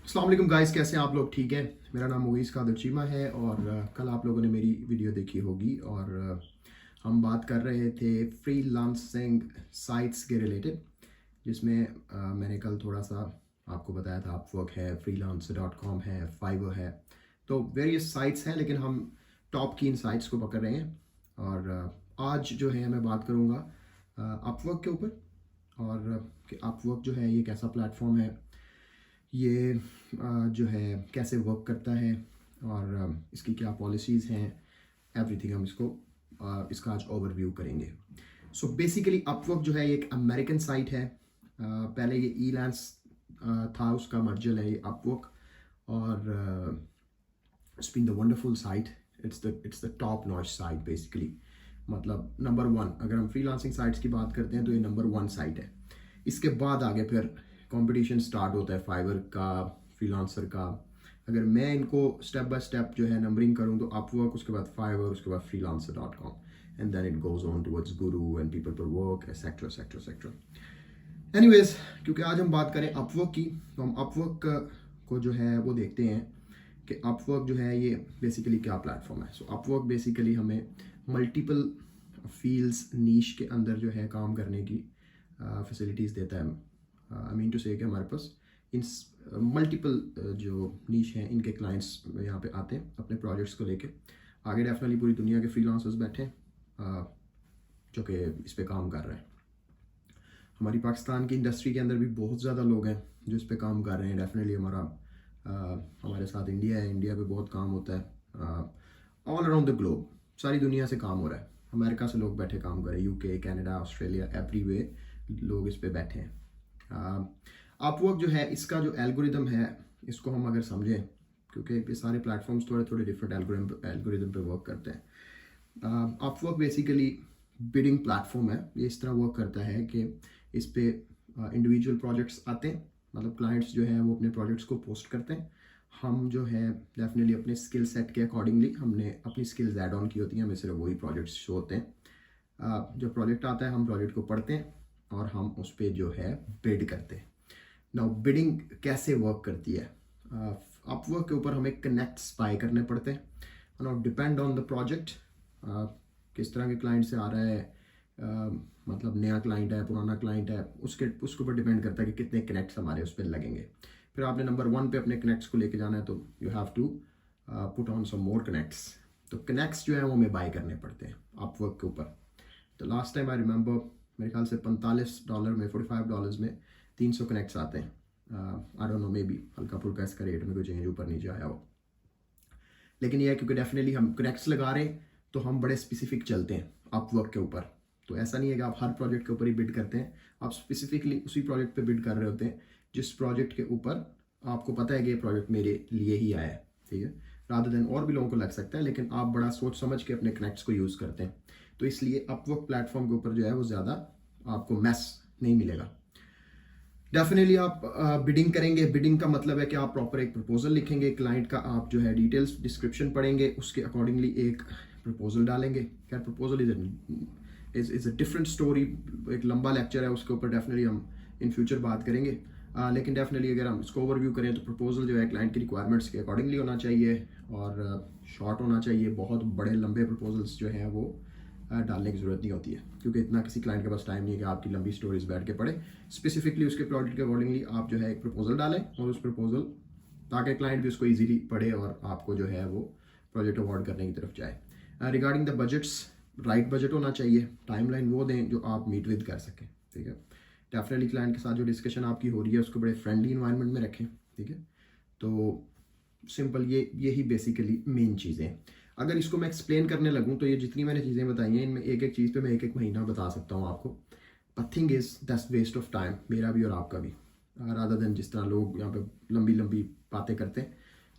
अस्सलाम वालेकुम गाइस, कैसे हैं आप लोग? ठीक है। मेरा नाम मुगीस कादर चीमा है और कल आप लोगों ने मेरी वीडियो देखी होगी और हम बात कर रहे थे फ्रीलांसिंग साइट्स के रिलेटेड, जिसमें मैंने कल थोड़ा सा आपको बताया था। अपवर्क है, freelancer.com है, फाइवर है, तो वेरियस साइट्स हैं, लेकिन हम टॉप की इन साइट्स को पकड़ रहे हैं। और आज जो है मैं बात करूँगा अपवर्क के ऊपर, और कि अपवर्क जो है ये कैसा प्लेटफॉर्म है, ये जो है कैसे वर्क करता है, और इसकी क्या पॉलिसीज़ हैं, एवरीथिंग हम इसका आज ओवरव्यू करेंगे। सो बेसिकली अपवर्क जो है ये एक अमेरिकन साइट है। पहले ये ईलांस था, उसका मर्जर है ये अपवर्क, और it's been the wonderful site. It's the top notch site basically, मतलब नंबर वन। अगर हम फ्रीलांसिंग साइट्स की बात करते हैं तो ये नंबर वन साइट है। इसके बाद आगे फिर कंपटीशन स्टार्ट होता है फाइवर का, फ्रीलांसर का। अगर मैं इनको स्टेप बाय स्टेप जो है नंबरिंग करूँ तो अपवर्क, उसके बाद फाइवर, उसके बाद freelancer.com, and then it goes on towards Guru and people per work, etcetera etcetera etcetera. Anyways, क्योंकि आज हम बात करें अपवर्क की, तो हम अपवर्क को जो है वो देखते हैं कि अपवर्क जो है ये बेसिकली क्या प्लेटफॉर्म है। सो अपवर्क बेसिकली हमें मल्टीपल फील्ड्स, नीश के अंदर जो है काम करने की फैसिलिटीज़ देता है। आई मीन टू से कि हमारे पास इन मल्टीपल जो नीश हैं, इनके क्लाइंट्स यहाँ पे आते हैं अपने प्रोजेक्ट्स को लेके। आगे डेफिनेटली पूरी दुनिया के फ्रीलांसर्स बैठे हैं जो कि इस पे काम कर रहे हैं। हमारी पाकिस्तान की इंडस्ट्री के अंदर भी बहुत ज़्यादा लोग हैं जो इस पे काम कर रहे हैं। डेफिनेटली हमारे साथ इंडिया है, इंडिया पे बहुत काम होता है। ऑल अराउंड द ग्लोब, सारी दुनिया से काम हो रहा है। अमेरिका से लोग बैठे काम कर रहे हैं, यूके, कनाडा, ऑस्ट्रेलिया, एवरीवे लोग इस पे बैठे हैं। अपवर्क जो है, इसका जो एल्गोरिदम है, इसको हम अगर समझें, क्योंकि ये सारे प्लेटफॉर्म्स थोड़े थोड़े डिफरेंट एल्गोरिदम पे वर्क करते हैं। अपवर्क बेसिकली बिडिंग प्लेटफॉर्म है। ये इस तरह वर्क करता है कि इस पे इंडिविजुअल प्रोजेक्ट्स आते हैं, मतलब क्लाइंट्स जो है वो अपने प्रोजेक्ट्स को पोस्ट करते हैं। हम जो है डेफिनेटली अपने स्किल सेट के अकॉर्डिंगली हमने अपनी स्किल्स ऐड ऑन की होती हैं, हमें सिर्फ वही प्रोजेक्ट्स शो होते हैं। जब प्रोजेक्ट आता है हम प्रोजेक्ट को पढ़ते हैं और हम उस पर जो है बिड करते हैं। नाउ बिडिंग कैसे वर्क करती है? अपवर्क के ऊपर हमें कनेक्ट्स बाय करने पड़ते हैं। Now depend on the project, किस तरह के क्लाइंट से आ रहा है, मतलब नया क्लाइंट है, पुराना क्लाइंट है, उसके ऊपर डिपेंड करता है कि कितने कनेक्ट्स हमारे उस पर लगेंगे। फिर आपने नंबर वन पे अपने कनेक्ट्स को लेके जाना है, तो you have to put on some more connects. तो कनेक्ट्स जो है वो हमें बाय करने पड़ते हैं अपवर्क के ऊपर। तो लास्ट टाइम आई रिमेंबर, मेरे ख्याल से $45 में, $45 में 300 कनेक्ट्स आते हैं। I don't know, may be हल्का फुल्का इसका रेट में कोई चेंज ऊपर नीचे आया हो, लेकिन यह है क्योंकि डेफिनेटली हम कनेक्ट्स लगा रहे हैं तो हम बड़े स्पेसिफिक चलते हैं अपवर्क के ऊपर। तो ऐसा नहीं है कि आप हर प्रोजेक्ट के ऊपर ही बिड करते हैं, आप स्पेसिफिकली उसी प्रोजेक्ट पे बिड कर रहे होते हैं जिस प्रोजेक्ट के ऊपर आपको पता है कि ये प्रोजेक्ट मेरे लिए ही आया है, ठीक है। रादर देन और भी लोगों को लग सकता है, लेकिन आप बड़ा सोच समझ के अपने कनेक्ट्स को यूज़ करते हैं। तो इसलिए अपवर्क प्लेटफॉर्म के ऊपर जो है वो ज़्यादा आपको मैस नहीं मिलेगा। डेफिनेटली आप बिडिंग करेंगे। बिडिंग का मतलब है कि आप प्रॉपर एक प्रपोजल लिखेंगे, क्लाइंट का आप जो है डिटेल्स डिस्क्रिप्शन पढ़ेंगे, उसके अकॉर्डिंगली एक प्रपोजल डालेंगे। खैर proposal is a different story, एक लंबा लेक्चर है, उसके ऊपर डेफिनेटली हम इन फ्यूचर बात करेंगे। लेकिन डेफिनेटली अगर हम इसको ओवरव्यू करें तो प्रपोजल जो है क्लाइंट की रिक्वायरमेंट्स के अकॉर्डिंगली होना चाहिए और शॉर्ट होना चाहिए। बहुत बड़े लंबे प्रपोजल्स जो हैं वो डालने की ज़रूरत नहीं होती है, क्योंकि इतना किसी क्लाइंट के पास टाइम नहीं है कि आपकी लंबी स्टोरीज बैठ के पढ़े। स्पेसिफिकली उसके प्रोजेक्ट के अकॉर्डिंगली आप जो है एक प्रपोजल डालें, और उस प्रपोजल ताकि क्लाइंट भी उसको ईजिली पढ़े और आपको जो है वो प्रोजेक्ट अवॉर्ड करने की तरफ जाए। Regarding the budgets, right budget होना चाहिए, टाइमलाइन वो दें जो आप मीट विद कर सकें, ठीक है। डेफिनेटली क्लाइंट के साथ जो डिस्कशन आपकी हो रही है उसको बड़े फ्रेंडली इन्वायरमेंट में रखें, ठीक है। तो सिंपल यही बेसिकली मेन चीज़ें हैं। अगर इसको मैं एक्सप्लेन करने लगूँ तो ये जितनी मैंने चीज़ें बताई हैं, इनमें एक एक चीज़ पे मैं एक एक महीना बता सकता हूँ आपको। But thing is that's waste of time, मेरा भी और आपका भी। रादर देन जिस तरह लोग यहाँ पे लंबी लंबी बातें करते हैं,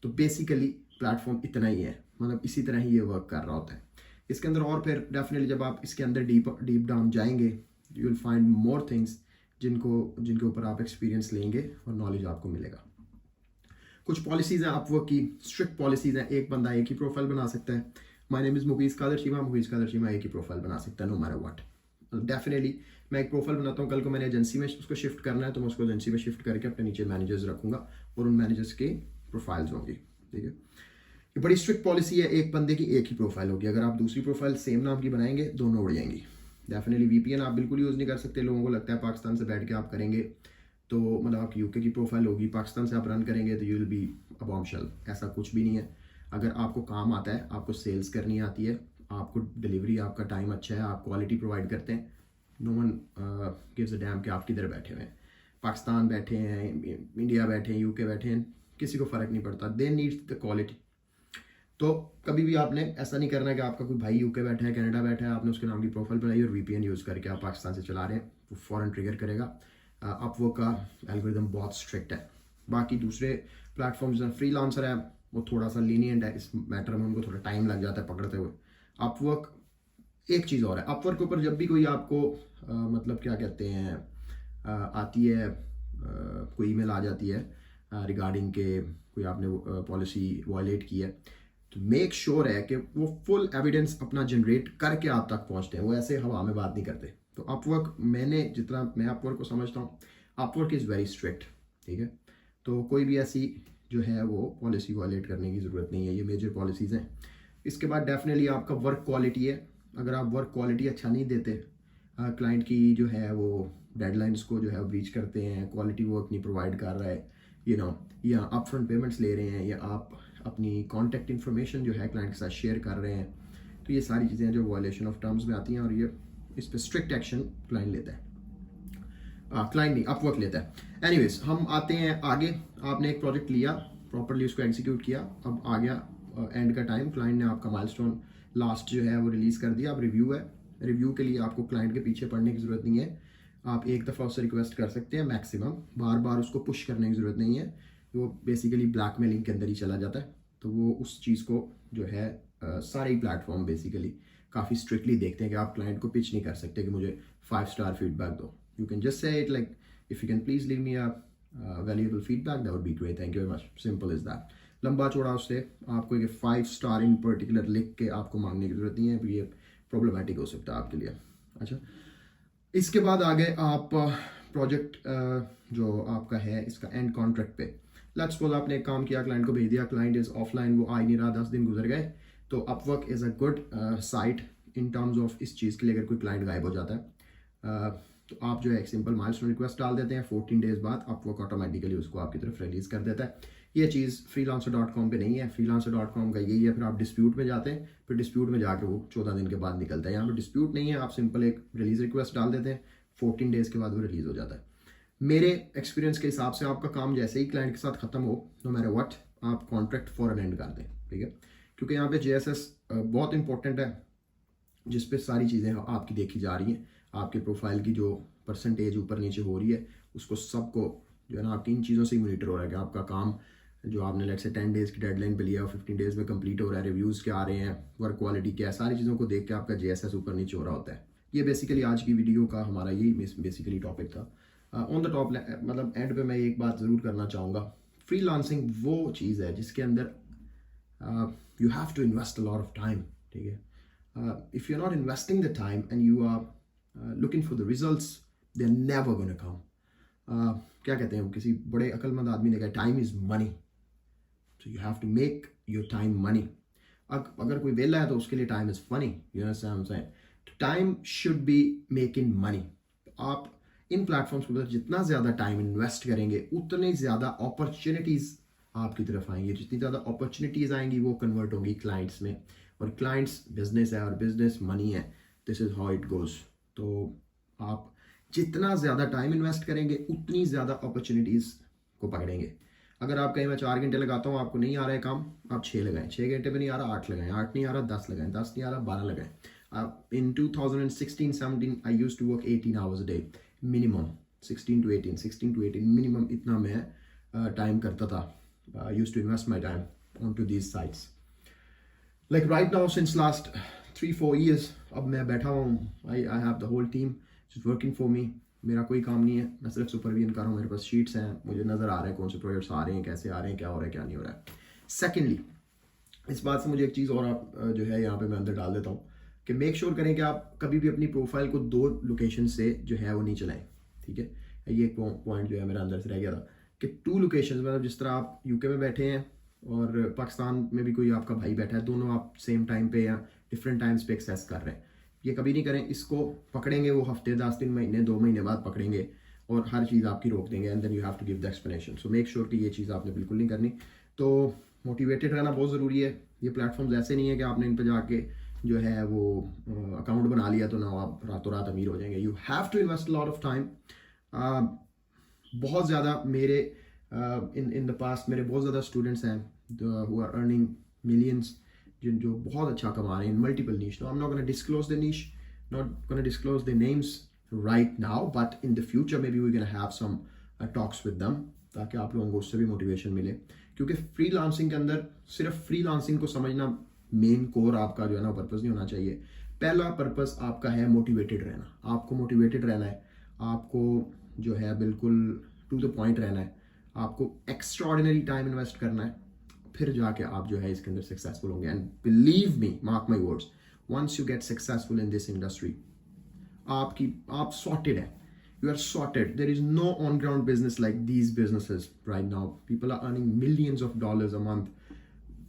तो बेसिकली प्लेटफॉर्म इतना ही है, मतलब इसी तरह ही ये वर्क कर रहा होता है। इसके अंदर और फिर डेफिनेटली जब आप इसके अंदर डीप डाउन जाएंगे, you will find more things जिनके ऊपर आप एक्सपीरियंस लेंगे और नॉलेज आपको मिलेगा। कुछ पॉलिसीज़ हैं अपवर्क की, स्ट्रिक्ट पॉलिसीज़ हैं। एक बंदा एक ही प्रोफाइल बना सकता है। My name is Mughees Qadir Cheema, Mughees Qadir Cheema एक ही प्रोफाइल बना सकता है, नो मैटर व्हाट। डेफिनेटली मैं एक प्रोफाइल बनाता हूँ, कल को मैंने एजेंसी में उसको शिफ्ट करना है तो मैं उसको एजेंसी में शिफ्ट करके अपने नीचे मैनेजर्स रखूँगा और उन मैनेजर्स के प्रोफाइल्स होंगी, ठीक है। ये बड़ी स्ट्रिक्ट पॉलिसी है, एक बंदे की एक ही प्रोफाइल होगी। अगर आप दूसरी प्रोफाइल सेम नाम की बनाएंगे दोनों उड़ जाएंगी। डेफिनेटली वीपीएन आप बिल्कुल यूज़ नहीं कर सकते। लोगों को लगता है पाकिस्तान से बैठ के आप करेंगे तो मतलब आपकी यूके की प्रोफाइल होगी, पाकिस्तान से आप रन करेंगे तो you will be a bombshell. ऐसा कुछ भी नहीं है। अगर आपको काम आता है, आपको सेल्स करनी आती है, आपको डिलीवरी, आपका टाइम अच्छा है, आप क्वालिटी प्रोवाइड करते हैं, no one gives a damn कि आप किधर बैठे हुए हैं, पाकिस्तान बैठे हैं, इंडिया बैठे हैं, यूके बैठे हैं, किसी को फ़र्क नहीं पड़ता। They need the quality. तो कभी भी आपने ऐसा नहीं करना कि आपका कोई भाई यूके बैठा है, कनाडा बैठा है, आपने उसके नाम की प्रोफाइल बनाई और वीपीएन यूज़ करके आप पाकिस्तान से चला रहे हैं, तो फ़ौरन ट्रिगर करेगा। अपवर्क का एल्गोरिदम बहुत स्ट्रिक्ट है। बाकी दूसरे प्लेटफॉर्म्स हैं, फ्रीलांसर है वो थोड़ा सा लीनियंट है इस मैटर में, उनको थोड़ा टाइम लग जाता है पकड़ते हुए। अपवर्क एक चीज़ और है, अपवर्क के ऊपर जब भी कोई आपको मतलब क्या कहते हैं आती है, कोई ईमेल आ जाती है रिगार्डिंग के कोई आपने पॉलिसी वायलेट की है, तो मेक श्योर है कि वो फुल एविडेंस अपना जनरेट करके आप तक पहुंचते हैं। वो ऐसे हवा में बात नहीं करते। तो अपवर्क, जितना मैं अपवर्क को समझता हूँ, अपवर्क इज़ वेरी स्ट्रिक्ट, ठीक है। तो कोई भी ऐसी जो है वो पॉलिसी वायलेट करने की ज़रूरत नहीं है। ये मेजर पॉलिसीज़ हैं। इसके बाद डेफिनेटली आपका वर्क क्वालिटी है। अगर आप वर्क क्वालिटी अच्छा नहीं देते, क्लाइंट की जो है वो डेडलाइंस को जो है ब्रीच करते हैं, क्वालिटी वर्क नहीं प्रोवाइड कर रहा है, या अपफ्रंट पेमेंट्स ले रहे हैं, या आप अपनी कॉन्टैक्ट इन्फॉर्मेशन जो है क्लाइंट के साथ शेयर कर रहे हैं, तो ये सारी चीज़ें जो वायलेशन ऑफ टर्म्स में आती हैं और ये इस पर स्ट्रिक्ट एक्शन क्लाइंट लेता है, क्लाइंट नहीं, अपवर्क लेता है। एनीवेज, हम आते हैं आगे। आपने एक प्रोजेक्ट लिया, प्रॉपरली उसको एग्जीक्यूट किया, अब आ गया एंड का टाइम, क्लाइंट ने आपका माइलस्टोन लास्ट जो है वो रिलीज़ कर दिया। अब रिव्यू है। रिव्यू के लिए आपको क्लाइंट के पीछे पड़ने की ज़रूरत नहीं है। आप एक दफ़ा उससे रिक्वेस्ट कर सकते हैं मैक्सिमम, बार बार उसको पुश करने की ज़रूरत नहीं है। वो बेसिकली ब्लैकमेलिंग के अंदर ही चला जाता है। तो वो उस चीज़ को जो है सारे ही प्लेटफॉर्म बेसिकली काफ़ी स्ट्रिक्टली देखते हैं कि आप क्लाइंट को पिच नहीं कर सकते कि मुझे 5 स्टार फीडबैक दो। You can just say it like, if you can please leave me a valuable feedback, that would be great, thank you very much, simple is that. लंबा चौड़ा उससे आपको एक 5 स्टार इन पर्टिकुलर लिख के आपको मांगने की ज़रूरत नहीं है, फिर ये प्रॉब्लमेटिक हो सकता है आपके लिए। अच्छा, इसके बाद आगे आप प्रोजेक्ट जो आपका है इसका एंड कॉन्ट्रैक्ट पे, लेट्स सपोज आपने एक काम किया, क्लाइंट को भेज दिया, क्लाइंट इज़ ऑफलाइन, वो आ ही नहीं रहा, 10 दिन गुजर गए, तो Upwork is a good site in terms of इस चीज़ के लिए। अगर कोई क्लाइंट गायब हो जाता है तो आप जो है एक सिंपल माइलस्टोन रिक्वेस्ट डाल देते हैं, 14 डेज बाद अपवर्क ऑटोमेटिकली उसको आपकी तरफ रिलीज़ कर देता है। ये चीज़ freelancer.com पे नहीं है। freelancer.com का यही है, फिर आप डिस्प्यूट में जाते हैं, फिर डिस्प्यूट में जाके वो 14 दिन के बाद निकलता है। यहाँ पर डिस्प्यूट नहीं है, आप सिंपल एक रिलीज़ रिक्वेस्ट डाल देते हैं, 14 डेज़ के बाद वो रिलीज़ हो जाता है। मेरे एक्सपीरियंस के हिसाब से आपका काम जैसे ही क्लाइंट के साथ ख़त्म हो, नो मैटर व्हाट, आप कॉन्ट्रैक्ट फॉरन एंड कर दें, ठीक है। क्योंकि यहाँ पे JSS बहुत इंपॉर्टेंट है, जिस पे सारी चीज़ें आपकी देखी जा रही हैं। आपके प्रोफाइल की जो परसेंटेज ऊपर नीचे हो रही है, उसको सबको जो है ना आपकी इन चीज़ों से ही मोनिटर हो रहा है कि आपका काम जो आपने लेट से 10 डेज़ की डेडलाइन पे लिया, 15 डेज़ में कंप्लीट हो रहा है, रिव्यूज़ क्या आ रहे हैं, वर्क क्वालिटी क्या है, सारी चीज़ों को देख के आपका JSS ऊपर नीचे हो रहा होता है। ये बेसिकली आज की वीडियो का हमारा यही बेसिकली टॉपिक था। ऑन द टॉप मतलब एंड पे मैं एक बात ज़रूर करना चाहूँगा, फ्रीलांसिंग वो चीज़ है जिसके अंदर you have to invest a lot of time, ठीक है। If you're not investing the time and you are looking for the results, they're never going to come. क्या कहते हैं, किसी बड़े अक्लमंद आदमी ने कहा, time is money, so you have to make your time money. अगर कोई वेला है तो उसके लिए time is funny, you understand what I'm saying? Time should be making money. आप इन प्लेटफॉर्म्स के ऊपर जितना ज़्यादा टाइम इन्वेस्ट करेंगे, उतनी ज़्यादा अपॉर्चुनिटीज़ आपकी तरफ आएंगी। जितनी ज़्यादा अपॉर्चुनिटीज़ आएंगी वो कन्वर्ट होंगी क्लाइंट्स में, और क्लाइंट्स बिजनेस है और बिजनेस मनी है। This is how it goes. तो आप जितना ज़्यादा टाइम इन्वेस्ट करेंगे उतनी ज़्यादा अपॉर्चुनिटीज़ को पकड़ेंगे। अगर आप कहीं मैं 4 घंटे लगाता हूँ, आपको नहीं आ रहा है काम, आप 6 लगाएं, 6 घंटे में नहीं आ रहा 8 लगाएं, 8 नहीं आ रहा 10 लगाएं, 10 नहीं आ रहा 12 लगाएं। In 2016-17 I used to work 18 hours a day minimum, 16 to 18 minimum, इतना मैं टाइम करता था। Used to invest my time on to these sites. Like right now, since last 3-4 years, अब मैं बैठा हुआ हूँ, I have the whole team just working for me. मेरा कोई काम नहीं है, मैं सिर्फ सुपरविजन कर रहा हूँ। मेरे पास शीट्स हैं, मुझे नज़र आ रहे हैं कौन से प्रोजेक्ट्स आ रहे हैं, कैसे आ रहे हैं, क्या हो रहा है, क्या नहीं हो रहा है। सेकेंडली, इस बात से मुझे एक चीज़ और आप जो है यहाँ पे मैं अंदर डाल देता हूँ। कि मेक श्योर करें कि आप कभी भी अपनी प्रोफाइल को 2 लोकेशन से जो है वो नहीं चलाएं, ठीक है। ये एक पॉइंट जो है मेरा अंदर से रह गया था कि 2 लोकेशन, मतलब जिस तरह आप यूके में बैठे हैं और पाकिस्तान में भी कोई आपका भाई बैठा है, दोनों आप सेम टाइम पे या डिफरेंट टाइम्स पे एक्सेस कर रहे हैं, ये कभी नहीं करें। इसको पकड़ेंगे वो हफ्ते 10 दिन महीने 2 महीने बाद पकड़ेंगे और हर चीज़ आपकी रोक देंगे, and then you have to give the explanation. So make sure कि ये चीज़ आपने बिल्कुल नहीं करनी। तो मोटिवेटेड रहना बहुत ज़रूरी है। ये प्लेटफॉर्म्स ऐसे नहीं है कि आपने इन पर जाके जो है वो अकाउंट बना लिया तो ना आप रातों रात अमीर हो जाएंगे। You have to invest lot of time. बहुत ज़्यादा मेरे इन द पास्ट मेरे बहुत ज़्यादा स्टूडेंट्स हैं हु आर अर्निंग मिलियंस, जो बहुत अच्छा कमा रहे हैं इन multiple niche. I am not gonna disclose the niche, not gonna disclose the names right now, but in the future maybe we're going to have some talks with them, ताकि आप लोगों को उससे भी मोटिवेशन मिले। क्योंकि फ्रीलांसिंग के अंदर सिर्फ फ्रीलांसिंग को समझना मेन कोर आपका जो है ना पर्पस नहीं होना चाहिए। पहला पर्पस आपका है मोटिवेटेड रहना। आपको मोटिवेटेड रहना है, आपको जो है बिल्कुल टू द पॉइंट रहना है, आपको एक्स्ट्राऑर्डिनरी टाइम इन्वेस्ट करना है, फिर जाके आप जो है इसके अंदर सक्सेसफुल होंगे। And believe me, mark my words, once you get successful in this industry, आप सॉर्टेड है, you are sorted. There is no on ground business like these businesses right now. People are earning millions of dollars a month.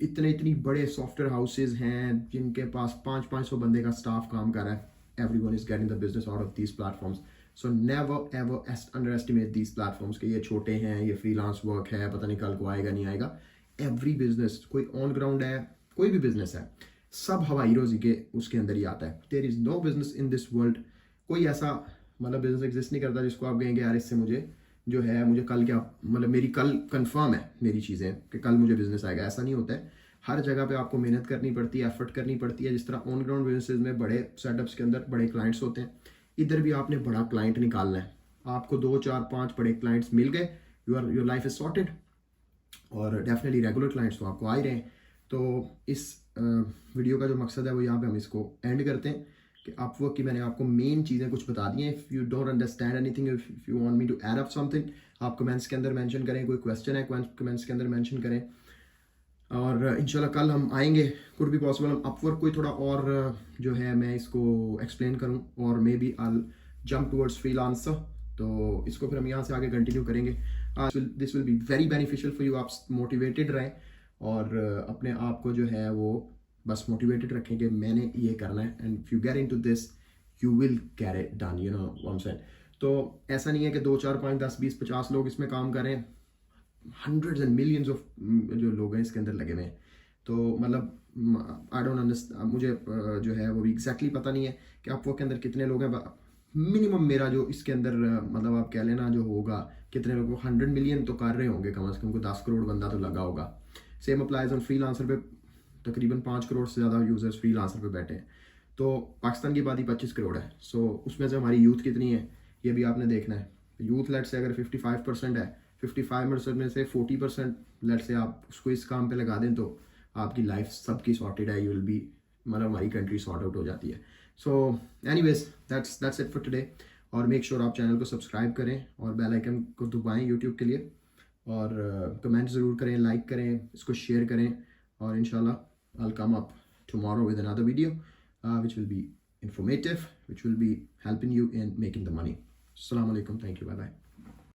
इतनी बड़े software houses हैं जिनके पास 500 बंदे का staff काम कर रहा है। Everyone is getting the business out of these platforms. So never ever under estimate these platforms कि ये छोटे हैं, ये फ्रीलांस वर्क है, पता नहीं कल को आएगा नहीं आएगा। एवरी बिजनेस, कोई ऑन ग्राउंड है, कोई भी बिजनेस है, सब हवाई रोजी के उसके अंदर ही आता है। There is no business in this world, कोई ऐसा मतलब बिजनेस एग्जिस्ट नहीं करता जिसको आप कहेंगे यार इससे मुझे जो है मुझे कल क्या, मतलब मेरी कल कंफर्म है मेरी चीज़ें कि कल मुझे बिजनेस आएगा। ऐसा नहीं होता है। हर जगह पे आपको मेहनत करनी पड़ती है, एफर्ट करनी पड़ती है। जिस तरह ऑन ग्राउंड बिजनेसेस में बड़े सेटअप्स के अंदर बड़े क्लाइंट्स होते हैं, इधर भी आपने बड़ा क्लाइंट निकालना है। आपको 2 4 5 बड़े क्लाइंट्स मिल गए, योर लाइफ इज सॉर्टेड। और डेफिनेटली रेगुलर क्लाइंट्स तो आपको आ ही रहे हैं। तो इस वीडियो का जो मकसद है वो यहाँ पे हम इसको एंड करते हैं कि अपवर्क की मैंने आपको मेन चीज़ें कुछ बता दी हैं। If you don't understand anything, if you want me to add up something, आप कमेंट्स के अंदर मेंशन करें। कोई क्वेश्चन है कमेंट्स के अंदर मेंशन करें। और इंशाल्लाह कल हम आएंगे, कुड बी पॉसिबल हम अपवर्क कोई थोड़ा और जो है मैं इसको एक्सप्लेन करूं, और maybe I jump towards freelancer. तो इसको फिर हम यहाँ से आगे कंटिन्यू करेंगे। This will be very beneficial for you. आप मोटिवेटेड रहें और अपने आप को जो है वो बस मोटिवेटेड रखें कि मैंने ये करना है, and if you get into this you will get it done, you know what I am saying. तो ऐसा नहीं है कि 2 4 5 10 20 50 लोग इसमें काम करें, हंड्रेड्स एंड मिलियंस ऑफ जो लोग हैं इसके अंदर लगे हुए हैं। तो मतलब आई डोंट अंडरस्टैंड, मुझे जो है वो एग्जैक्टली पता नहीं है कि आप वो के अंदर कितने लोग हैं। मिनिमम मेरा जो इसके अंदर मतलब आप कह लेना जो होगा कितने लोग 100 मिलियन तो कर रहे होंगे कम से कम, 10 करोड़ बंदा तो लगा होगा। सेम अप्लाइज ऑन फ्रीलांसर पे, तकरीबन 5 करोड़ से ज़्यादा यूजर्स फ्रीलांसर पे बैठे हैं। तो पाकिस्तान की आबादी 25 करोड़ है। सो उसमें से हमारी यूथ कितनी है ये भी आपने देखना है। यूथ लेट से अगर 55% है, 55% में से 40% लेट से आप उसको इस काम पे लगा दें तो आपकी लाइफ सबकी सॉर्टेड है। यू विल बी, मतलब हमारी कंट्री सॉर्ट आउट हो जाती है। So anyways that's it for today. और मेक श्योर आप चैनल को सब्सक्राइब करें और बेल आइकन को दबाएं यूट्यूब के लिए, और कमेंट ज़रूर करें, लाइक करें, इसको शेयर करें, और इंशाल्लाह I'll come up tomorrow with another video which will be informative, which will be helping you in making the money. Assalamu alaikum. Thank you. Bye bye.